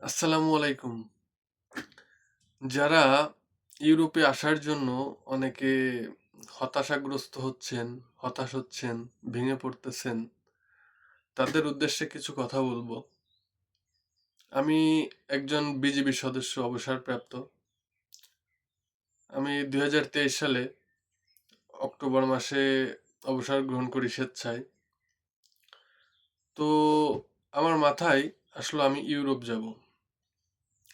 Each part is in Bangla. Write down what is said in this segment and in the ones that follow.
আসসালামু আলাইকুম। যারা ইউরোপে আসার জন্য অনেকে হতাশাগ্রস্ত হচ্ছেন, হতাশ হচ্ছেন, ভেঙে পড়তেছেন, তাদের উদ্দেশ্যে কিছু কথা বলবো। আমি একজন বিজিবি সদস্য অবসরপ্রাপ্ত। আমি ২০২৩ সালে অক্টোবর মাসে অবসর গ্রহণ করি স্বেচ্ছায়। তো আমার মাথায় আসলো আমি ইউরোপ যাব।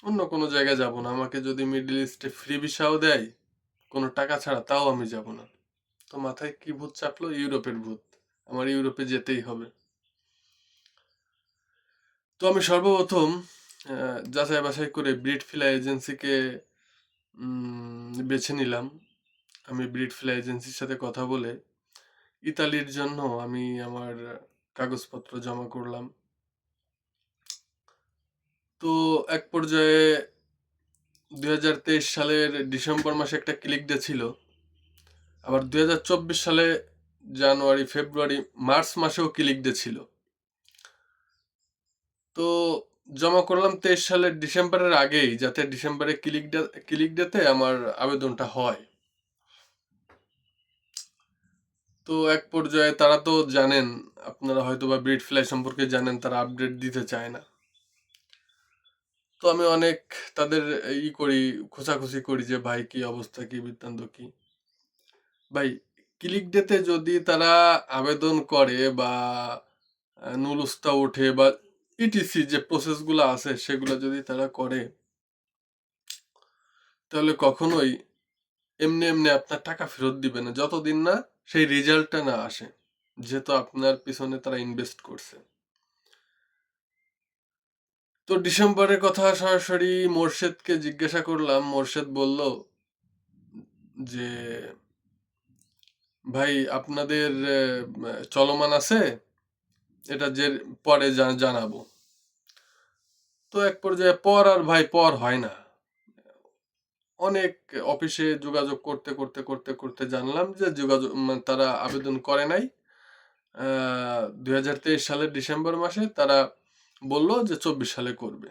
অন্য কোনো জায়গায় যাব না। আমাকে যদি মিডল ইস্টে ফ্রি ভিসাও দেয়, কোনো টাকা ছাড়া, তাও আমি যাব না। তো মাথায় কি ভূত চাপলো? ইউরোপের ভূত। আমার ইউরোপে যেতেই হবে। তো আমি সর্বপ্রথম যাচাই বাছাই করে ব্রিট ফিলা এজেন্সিকে বেছে নিলাম। আমি ব্রিট ফিলা এজেন্সির সাথে কথা বলে ইতালির জন্য আমি আমার কাগজপত্র জমা করলাম। তো এক পর্যায়ে ২০২৩ সালের ডিসেম্বর মাসে একটা ক্লিক ডে ছিল। আবার ২০২৪ সালে জানুয়ারি, ফেব্রুয়ারি, মার্চ মাসেও ক্লিক ডে ছিল। তো জমা করলাম ২৩ সালের ডিসেম্বরের আগেই, যাতে ডিসেম্বরে ক্লিক ডেতে আমার আবেদনটা হয়। তো এক পর্যায়ে তারা তো জানেন, আপনারা হয়তো বা ব্রিড ফ্লাই সম্পর্কে জানেন, তারা আপডেট দিতে চায় না। তো আমি অনেক তাদের খোঁচাখুচি করি যে ভাই কি অবস্থা, কি বৃত্তান্ত কি। ভাই, ক্লিক ডেতে যদি তারা আবেদন করে বা নুলুস্তা ওঠে বা ইটিসি যে প্রসেসগুলো আছে সেগুলো যদি তারা করে, তাহলে কখনোই এমনি এমনি আপনার টাকা ফেরত দিবে না, যতদিন না সেই রেজাল্টটা না আসে, যেহেতু আপনার পিছনে তারা ইনভেস্ট করছে। তো ডিসেম্বরের কথা সরাসরি মোর্শেদকে জিজ্ঞাসা করলাম। মোর্শেদ বলল যে ভাই, আপনাদের চলমান আছে, এটা যে পরে জানাবো। তো এক পর্যায়ে পর হয় না। অনেক অফিসে যোগাযোগ করতে করতে করতে করতে জানলাম যে তারা আবেদন করে নাই। ২০২৩ সালের ডিসেম্বর মাসে তারা বলল যে ২৪ সালে করবে।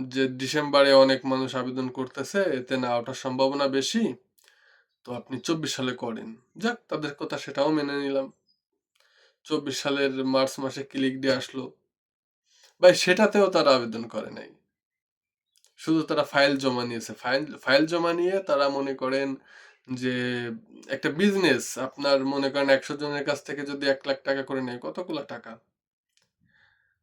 যে ডিসেম্বরে অনেক মানুষ আবেদন করতেছে, এতে না ওঠার সম্ভাবনা বেশি, তো আপনি ২৪ সালে করেন। যাক, তাদের কথা সেটাও মেনে নিলাম। ২৪ সালের মার্চ মাসে ক্লিক দিয়ে আসলো। ভাই, সেটাতেও তারা আবেদন করে নাই। শুধু তারা ফাইল জমা নিয়েছে। ফাইল জমা নিয়ে তারা মনে করেন যে একটা বিজনেস, আপনার মনে করেন ১০০ জনের কাছ থেকে যদি ১ লাখ টাকা করে নেয়, কতগুলা টাকা।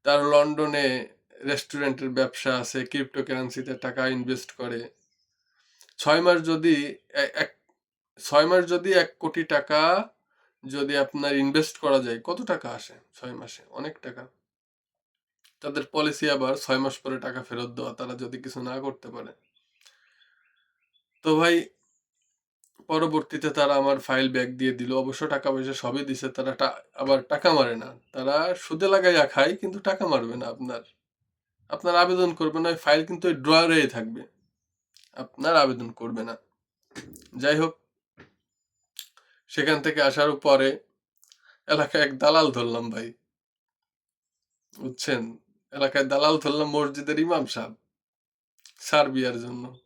তার লন্ডনে রেস্টুরেন্টের ব্যবসা আছে, ক্রিপ্টোকারেন্সিতে টাকা ইনভেস্ট করে। ৬ মাস যদি এ- এক ৬ মাস যদি ১ কোটি টাকা যদি আপনার ইনভেস্ট করা যায়, কত টাকা আসে ৬ মাসে? অনেক টাকা। তাদের পলিসি আবার ৬ মাস পরে টাকা ফেরত দেওয়া, তারা যদি কিছু না করতে পারে। তো ভাই, পরবর্তীতে তারা আমার ফাইল ব্যাক দিয়ে দিল। অবশ্য টাকা পয়সা সবই দিছে। তারা আবার টাকা মারে না। তারা সুদে লাগাইয়া খায়, কিন্তু টাকা মারবে না আপনার। আপনার আবেদন করবে না, ওই ফাইল কিন্তু ওই ড্রয়ারেই থাকবে। আপনার আবেদন করবে না। যাই হোক, সেখান থেকে আসার পরে এলাকায় এক দালাল ধরলাম ভাই। বুঝছেন? এলাকায় দালাল ধরলাম, মসজিদের ইমাম সাহেব, সার্বিয়ার জন্য।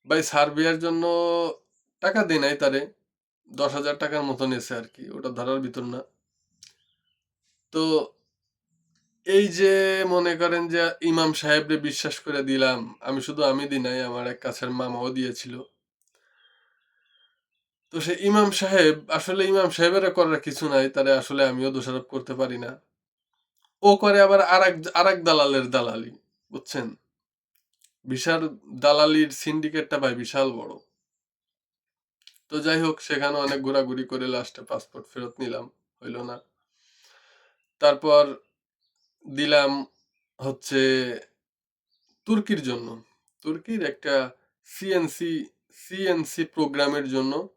ভাই, সার্বিয়ার জন্য টাকা দেই নাই তারে। ১০,০০০ টাকার মতো নিয়েছে আর কি, ওটা ধরার ভিতর না। তো এই যে মনে করেন যে ইমাম সাহেবরে বিশ্বাস করে দিলাম। আমি দিই নাই, আমার এক কাছের মামাও দিয়েছিল। তো সে ইমাম সাহেবের করার কিছু নাই, তারে আসলে আমিও দোষারোপ করতে পারি না। ও করে আবার আরেক দালালের দালালি। বুঝছেন? ভিসার দালালির সিন্ডিকেটটা ভাই বিশাল বড়। তো যাই হোক, সেখানে অনেক ঘোরাঘুরি করে লাস্টে পাসপোর্ট ফেরত নিলাম। হইল না। তারপর দিলাম হচ্ছে তুর্কির জন্য। তুর্কির একটা সিএনসি সিএনসি প্রোগ্রামের জন্য।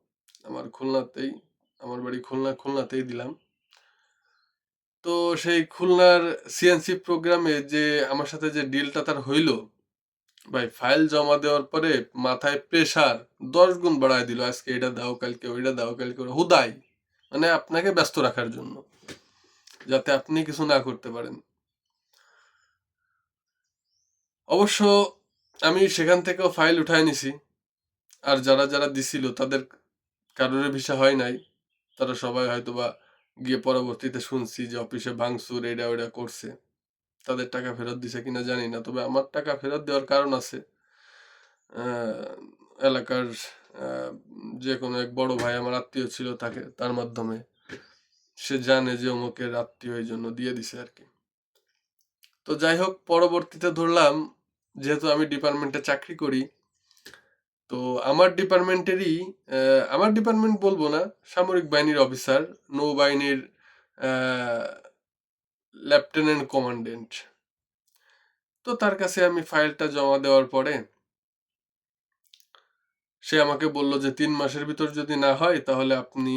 আমার খুলনাতেই, আমার বাড়ি খুলনাতেই দিলাম। তো সেই খুলনার সিএনসি প্রোগ্রামে যে আমার সাথে যে ডিলটা তার হইল, ভাই, ফাইল জমা দেওয়ার পরে মাথায় প্রেসার ১০ গুণ বাড়ায় দিল। আজকে এটা দাও, কালকে ওইটা দাও, কালকে হুদাই, মানে আপনাকে ব্যস্ত রাখার জন্য, যাতে আপনি কিছু না করতে পারেন। অবশ্য আমি সেখান থেকেও ফাইল উঠায় নিছি। আর যারা যারা দিছিল তাদের কারোর ভিসা হয় নাই। তারা সবাই হয়তোবা গিয়ে পরবর্তীতে শুনছি যে অফিসে ভাঙচুর এটা ওটা করছে। তাদের টাকা ফেরত দিছে কিনা জানি না। তবে আমার টাকা ফেরত দেওয়ার কারণ আছে। এলাকার যে কোনো এক বড় ভাই আমার আত্মীয় ছিল, তার মাধ্যমে সে জানে যে অমুকের আত্মীয়, এই জন্য দিয়ে দিছে আর কি। তো যাই হোক, পরবর্তীতে ধরলাম যেহেতু আমি ডিপার্টমেন্টে চাকরি করি, তো আমার ডিপার্টমেন্ট বলবো না, সামরিক বাহিনীর অফিসার, নৌবাহিনীর লেফটেন্যান্ট কমান্ডেন্ট। তো তার কাছে আমি ফাইলটা জমা দেওয়ার পরে সে আমাকে বলল যে 3 মাসের ভিতর যদি না হয় তাহলে আপনি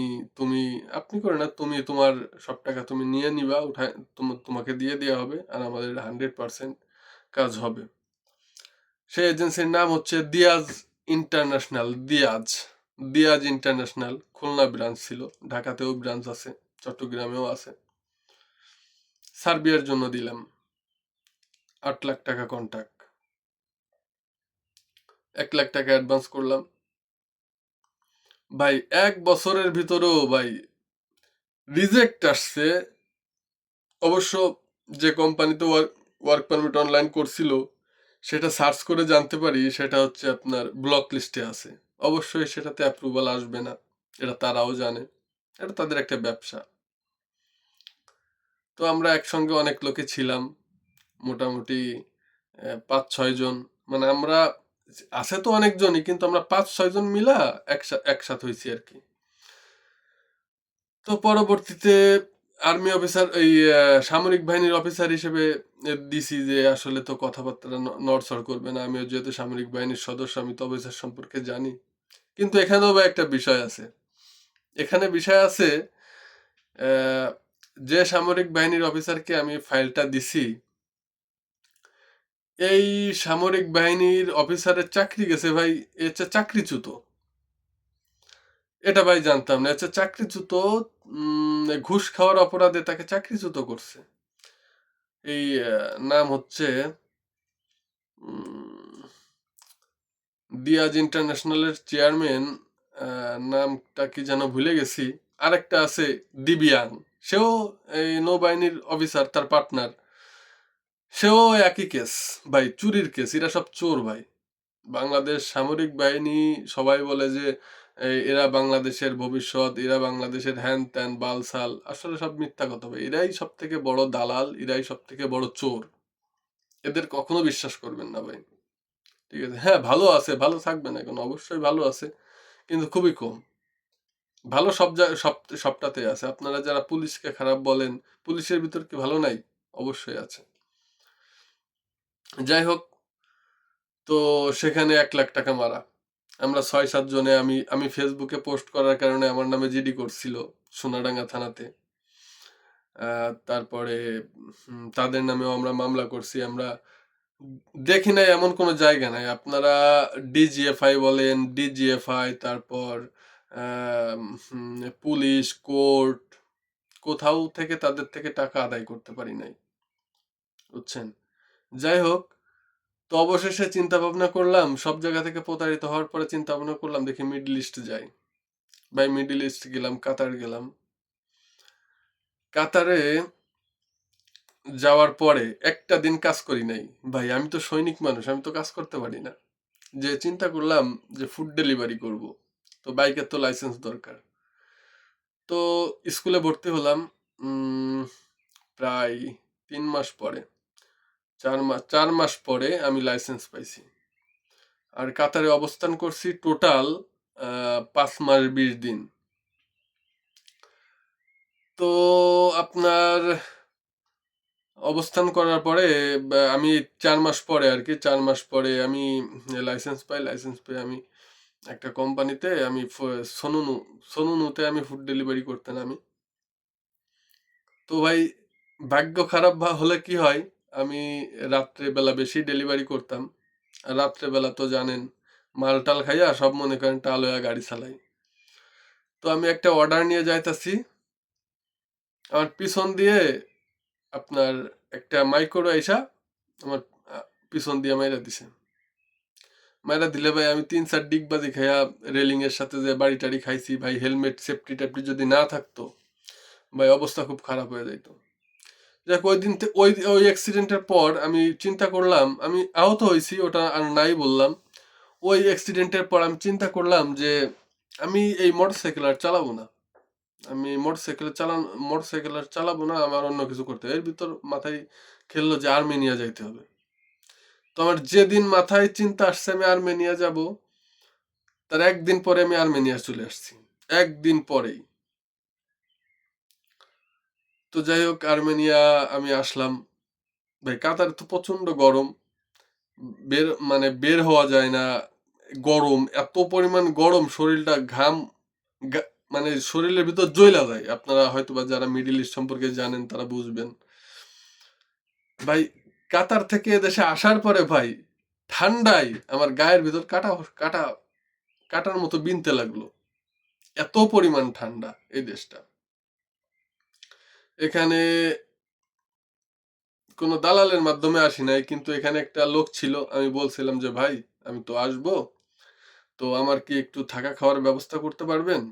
করে না, তুমি তোমার সব টাকা তুমি নিয়ে নিবা, উঠায় তোমাকে দিয়ে দেওয়া হবে, আর আমাদের 100% কাজ হবে। সেই এজেন্সির নাম হচ্ছে দিয়াজ ইন্টারন্যাশনাল। খুলনা ব্রাঞ্চ ছিল, ঢাকাতেও ব্রাঞ্চ আছে, চট্টগ্রামেও আছে। সার্বিয়ার জন্য দিলাম 8 লাখ টাকা কন্ট্রাক্ট, 1 লাখ টাকা অ্যাডভান্স করলাম। ভাই 1 বছরের ভিতরেও ভাই রিজেক্ট আসছে। অবশ্য যে কোম্পানিতে ওয়ার্ক পারমিট অনলাইন করছিল সেটা সার্চ করে জানতে পারি সেটা হচ্ছে আপনার ব্লক লিস্টে আছে। অবশ্যই সেটাতে অ্যাপ্রুভাল আসবে না, এটা তারাও জানে, এটা তাদের একটা ব্যবসা। তো আমরা একসঙ্গে অনেক লোকে ছিলাম, মোটামুটি 5-6 জন। মানে আমরা আছে তো অনেকজনই, কিন্তু আমরা 5-6 জন মিলা একসাথে হয়েছি আর কি। তো পরবর্তীতে আর্মি অফিসার, এই সামরিক বাহিনীর অফিসার হিসেবে দিছি যে আসলে তো কথাবার্তা নড়চড় করবে না। আমিও যেহেতু সামরিক বাহিনীর সদস্য, আমি তো অফিসার সম্পর্কে জানি। কিন্তু এখানেও বা একটা বিষয় আছে। এখানে বিষয় আছে, যে সামরিক বাহিনীর অফিসারকে আমি ফাইলটা দিছি, এই সামরিক বাহিনীর অফিসারের চাকরি গেছে ভাই, এ হচ্ছে চাকরিচ্যুত। এটা ভাই জানতাম না, হচ্ছে চাকরিচ্যুত। ঘুষ খাওয়ার অপরাধে তাকে চাকরিচ্যুত করছে। এই নাম হচ্ছে দিয়াজ ইন্টারন্যাশনালের চেয়ারম্যান, নামটা কি যেন ভুলে গেছি। আরেকটা আছে দিবিয়াং, সেও এই নৌবাহিনীর অফিসার, তার পার্টনার, সেও একই কেস ভাই, চুরির কেস। এরা সব চোর ভাই। বাংলাদেশ সামরিক বাহিনী সবাই বলে যে এরা বাংলাদেশের ভবিষ্যৎ, এরা বাংলাদেশের হ্যান ত্যান বালসাল, আসলে সব মিথ্যা কথা ভাই। এরাই সব থেকে বড় দালাল, এরাই সব থেকে বড় চোর। এদের কখনো বিশ্বাস করবেন না ভাই, ঠিক আছে? হ্যাঁ, ভালো আছে, ভালো থাকবে না কেন, অবশ্যই ভালো আছে, কিন্তু খুবই কম। ভালো সবটাতে আছে। আপনারা যারা পুলিশকে খারাপ বলেন, পুলিশের ভিতর কি ভালো নাই? অবশ্যই আছে। যাই হোক, তো সেখানে 1 লাখ টাকা মারা। আমরা 6-7 জনে, আমি ফেসবুকে পোস্ট করার কারণে আমার নামে জিডি করছিল সোনাডাঙ্গা থানাতে। তারপরে তাদের নামেও আমরা মামলা করছি। আমরা দেখি নাই এমন কোনো জায়গা নাই। আপনারা ডিজিএফআই বলেন, ডিজিএফআই, তারপর পুলিশ, কোর্ট, কোথাও থেকে তাদের থেকে টাকা আদায় করতে পারি নাই, বুঝছেন? যাই হোক, তো অবশেষে চিন্তা ভাবনা করলাম, সব জায়গা থেকে প্রতারিত হওয়ার পরে চিন্তা ভাবনা করলাম দেখি মিডল ইস্ট যাই। ভাই মিডল ইস্ট গেলাম, কাতার গেলাম। কাতারে যাওয়ার পরে একটা দিন কাজ করি নাই। ভাই আমি তো সৈনিক মানুষ, আমি তো কাজ করতে পারি না। যে চিন্তা করলাম যে ফুড ডেলিভারি করব, তো বাইকের তো লাইসেন্স দরকার। তো স্কুলে ভর্তি হলাম প্রায় 3 মাস পরে, 4 মাস পরে আমি লাইসেন্স পাইছি। আর কাতারে অবস্থান করছি টোটাল 5 মাস 20 দিন। তো আপনার অবস্থান করার পরে আমি 4 মাস পরে আর কি, 4 মাস পরে আমি লাইসেন্স পাই। লাইসেন্স পেয়ে আমি একটা কোম্পানিতে, আমি সোনুনুতে আমি ফুড ডেলিভারি করতে নামি। তো ভাই ভাগ্য খারাপ হলে কি হয়, আমি রাত্রে বেলা বেশি ডেলিভারি করতাম। আর রাত্রে বেলা তো জানেন মালটাল খাইয়া সব মনে করেন টাল হইয়া গাড়ি চালাই। তো আমি একটা অর্ডার নিয়ে যাইতাছি, আমার পিছন দিয়ে আপনার একটা মাইক্রো আইসা আমার পিছন দিয়ে মাইরা দিছে। মাইরা দিলে ভাই আমি ৩-৪ ডিগবাজি খাইয়া রেলিং এর সাথে যে বাড়ি টাড়ি খাইছি ভাই, হেলমেট সেফটি টেফটি যদি না থাকতো ভাই অবস্থা খুব খারাপ হয়ে যাইতো। যাক ওই দিন ওই ওই অ্যাক্সিডেন্টের পর আমি চিন্তা করলাম, আমি আহত হয়েছি ওটা আর নাই বললাম। ওই অ্যাক্সিডেন্টের পর আমি চিন্তা করলাম যে আমি এই মোটরসাইকেল আর চালাবো না। আমি মোটরসাইকেল আর চালাবো না, আমার অন্য কিছু করতে হবে। এর ভিতর মাথায় খেললো যে আর্মেনিয়া যাইতে হবে। তো আমার যেদিন মাথায় চিন্তা আসছে আমি আর্মেনিয়া যাব, তার একদিন পরে আমি আর্মেনিয়া চলে আসছি, একদিন পরেই। তো যাই হোক আর্মেনিয়া আমি আসলাম। ভাই কাতার তো প্রচন্ড গরম, বের হওয়া যায় না। গরম, এত পরিমাণ গরম, শরীরটা ঘাম মানে শরীরের ভিতর জ্বলা যায়। আপনারা হয়তো বা যারা মিডিল ইস্ট সম্পর্কে জানেন তারা বুঝবেন। ভাই কাতার থেকে এদেশে আসার পরে ভাই ঠান্ডায় আমার গায়ের ভিতর কাটা কাটা কাটার মতো বিনতে লাগলো, এত পরিমাণ ঠান্ডা এই দেশটা। এখানে কোনো দালালের মাধ্যমে আসি নাই, কিন্তু এখানে একটা লোক ছিল, আমি বলছিলাম যে ভাই আমি তো আসবো, তো আমার কি একটু থাকা খাওয়ার ব্যবস্থা করতে পারবেন,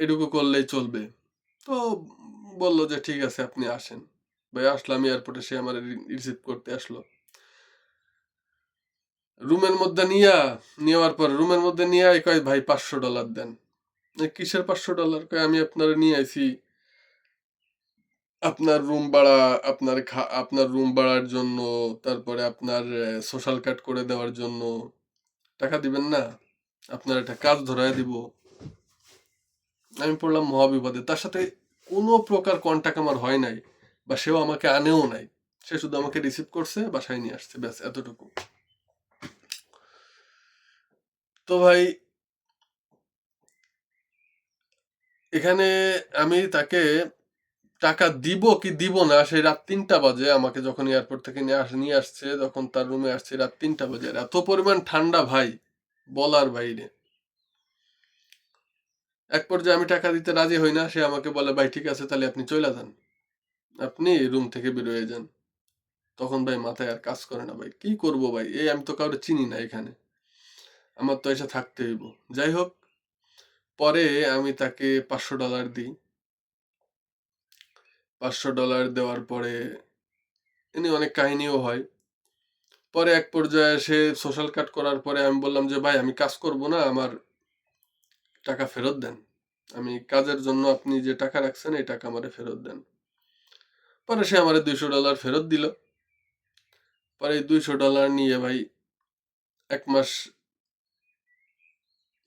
এটুকু করলেই চলবে। তো বললো যে ঠিক আছে আপনি আসেন। ভাই আসলাম এয়ারপোর্টে, সে আমার রিসিভ করতে আসলো। রুমের মধ্যে নেওয়ার পর রুমের মধ্যে নিয়ে কয় ভাই $500 দেন। কিসের $500? কয় আমি আপনার নিয়ে আইছি আপনার রুম ভাড়া, আপনার রুম ভাড়ার জন্য, তারপরে আপনার সোশ্যাল কার্ড করে দেওয়ার জন্য। টাকা দিবেন না? আপনার একটা কাজ ধরায় দিব। আমি পড়লাম মহাবিপদে। তার সাথে কোনো প্রকার কন্টাক্ট আমার হয় নাই, বা সেও আমাকে আনেও নাই। সে শুধু আমাকে রিসিভ করছে, বাসায় নিয়ে আসছে, ব্যাস এতটুকু। তো ভাই এখানে আমি তাকে টাকা দিব কি দিব না, সেই রাত ৩টা বাজে আমাকে যখন এয়ারপোর্ট থেকে নিয়ে আসছে, যখন তার রুমে আসছে রাত ৩টা বাজে। আর এত পরিমাণ ঠান্ডা ভাই, বলার বাইরে। এক পর্যায়ে আমি টাকা দিতে রাজি হই না, সে আমাকে বলে ভাই ঠিক আছে তাহলে আপনি চলে যান, আপনি রুম থেকে বের হয়ে যান। তখন ভাই মাথায় আর কাজ করে না ভাই, কি করব ভাই, এই আমি তো কাউকে চিনি না এখানে, আমার তো এসে থাকতে হইব। যাই হোক পরে আমি তাকে $500 দিই। $500 দেওয়ার পরে এমনি অনেক কাহিনীও হয়। পরে এক পর্যায়ে সে সোশ্যাল কাট করার পরে আমি বললাম যে ভাই আমি কাজ করব না, আমার টাকা ফেরত দেন। আমি কাজের জন্য আপনি যে টাকা রাখছেন এই টাকা আমারে ফেরত দেন। পরে সে আমারে $200 ফেরত দিল। পরে এই $200 নিয়ে ভাই ১ মাস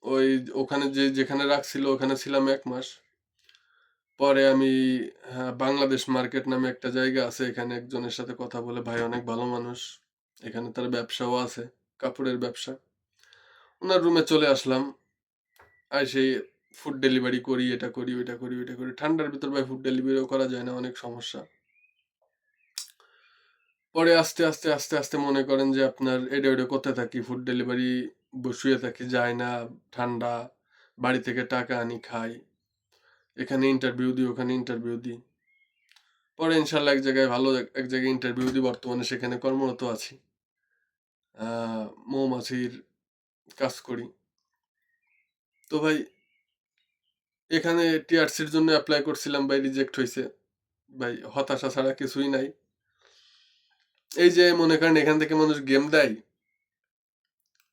ওই ওখানে যেখানে রাখছিল ওখানে ছিলাম ১ মাস। পরে আমি বাংলাদেশ মার্কেট নামে একটা জায়গা আছে, এখানে একজনের সাথে কথা বলে, ভাই অনেক ভালো মানুষ। এখানে তার ব্যবসাও আছে, কাপড়ের ব্যবসা। উনার রুমে চলে আসলাম। সেই ফুড ডেলিভারি করি, এটা করি, ওইটা করি, ওইটা করি। ঠান্ডার ভিতর ভাই ফুড ডেলিভারিও করা যায় না, অনেক সমস্যা। পরে আস্তে আস্তে মনে করেন যে আপনার এডে ওডে করতে থাকি, ফুড ডেলিভারি শুয়ে থাকি, যায় না, ঠান্ডা। বাড়ি থেকে টাকা আনি খাই, এখানে ইন্টারভিউ দিই, ওখানে ইন্টারভিউ দিই। পরে ইনশাল্লাহ এক জায়গায় ভালো এক জায়গায় ইন্টারভিউ দিই, বর্তমানে সেখানে কর্মরত আছি। মৌমাছির কাজ করি। তো ভাই এখানে টিআরসির জন্য অ্যাপ্লাই করছিলাম ভাই, রিজেক্ট হয়েছে। ভাই হতাশা ছাড়া কিছুই নাই। এই যে মনে করেন এখান থেকে মানুষ গেম দেয়,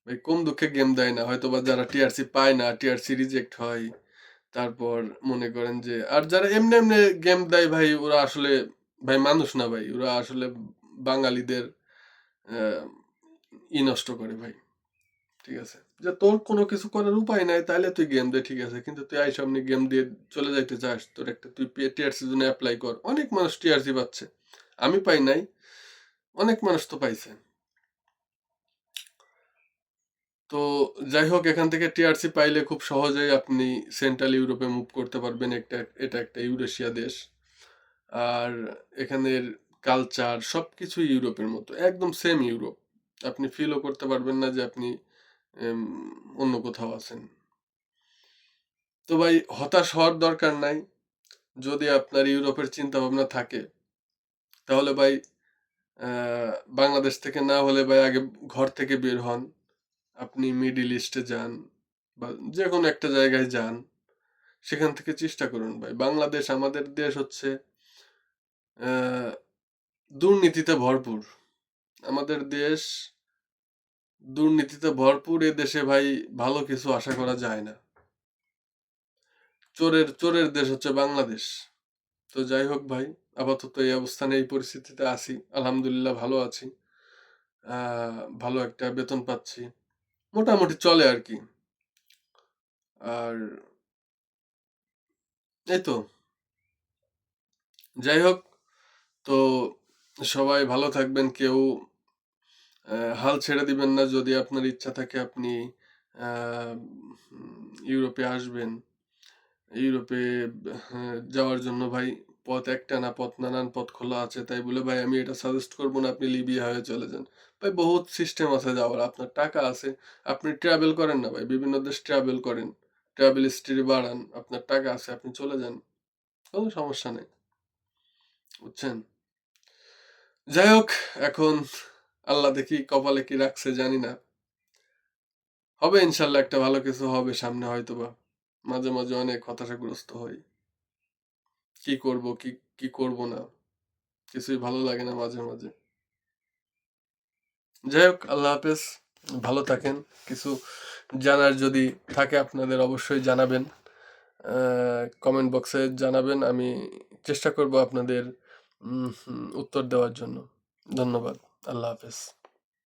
ভাই কম দুঃখে গেম দেয় না। হয়তো বা যারা টিআরসি পায় না, টিআরসি রিজেক্ট হয়, তারপর মনে করেন যে আর যারা এমনি এমনি গেম দেয় ভাই, ওরা আসলে ভাই মানুষ না ভাই, ওরা আসলে বাঙালিদের নষ্ট করে ভাই। ঠিক আছে, যে তোর কোনো কিছু করার উপায় নাই তাহলে তুই গেম দে, ঠিক আছে, কিন্তু তুই আই সামনে গেম দিয়ে চলে যাইতে চাস, তোর একটা তুই টিআরসির জন্য অ্যাপ্লাই কর। অনেক মানুষ টিআরসি পাচ্ছে, আমি পাই নাই, অনেক মানুষ তো পাইছে। তো যাই হোক এখান থেকে টিআরসি পাইলে খুব সহজেই আপনি সেন্ট্রাল ইউরোপে মুভ করতে পারবেন। এটা একটা ইউরেশিয়া দেশ। আর এখানের কালচার সবকিছুই ইউরোপের মতো, একদম সেম ইউরোপ। আপনি ফিলও করতে পারবেন না যে আপনি এম, অন্য কোথাও আছেন। তো ভাই হতাশ হওয়ার দরকার নাই। যদি আপনার ইউরোপের চিন্তা ভাবনা থাকে তাহলে ভাই বাংলাদেশ থেকে না হলে ভাই আগে ঘর থেকে বের হন। আপনি মিডল ইস্টে যান বা যেকোনো একটা জায়গায় যান। সেখান থেকে চেষ্টা করুন ভাই। বাংলাদেশ আমাদের দেশ হচ্ছে আ দুর্নীতিতে ভরপুর। আমাদের দেশ দুর্নীতিতে ভরপুর। এ দেশে ভাই ভালো কিছু আশা করা যায় না। চোরের দেশ হচ্ছে বাংলাদেশ। তো যাই হোক ভাই, আপাতত এই অবস্থানে এই পরিস্থিতিতে আছি। আলহামদুলিল্লাহ ভালো আছি। আ ভালো একটা বেতন পাচ্ছি। মোটামুটি চলে আরকি। আর এই তো। যাই হোক, তো সবাই ভালো থাকবেন। কেউ হাল ছেড়ে দিবেন না। যদি আপনার ইচ্ছা থাকে আপনি আ ইউরোপে আসবেন। ইউরোপে যাওয়ার জন্য ভাই পথ একটা না, নানান পথ খোলা আছে। তাই বলে ভাই আমি এটা সাজেস্ট করব না আপনি লিবিয়া হয়ে চলে যান। ভাই বহুত সিস্টেম আছে যাওয়ার। আপনার টাকা আছে। আপনি ট্রাভেল করেন না ভাই। বিভিন্ন দেশ ট্রাভেল করেন। ট্রাভেল হিস্ট্রি বাড়ান। আপনার টাকা আছে আপনি চলে যান। কোন সমস্যা নেই। বুঝছেন? যাই হোক, এখন আল্লাহ দেখি কপালে কি রাখছে জানি না। হবে ইনশাআল্লাহ, একটা ভালো কিছু হবে সামনে হয়তোবা। মাঝে অনেক হতাশাগ্রস্ত হই। কি করব, কি করব না। কিছুই ভালো লাগে না মাঝে। যাই হোক, আল্লাহ হাফেজ। ভালো থাকেন। কিছু জানার যদি থাকে আপনাদের অবশ্যই জানাবেন। কমেন্ট বক্সে জানাবেন। আমি চেষ্টা করব আপনাদের উত্তর দেওয়ার জন্য। ধন্যবাদ। আল্লাহ হাফেজ।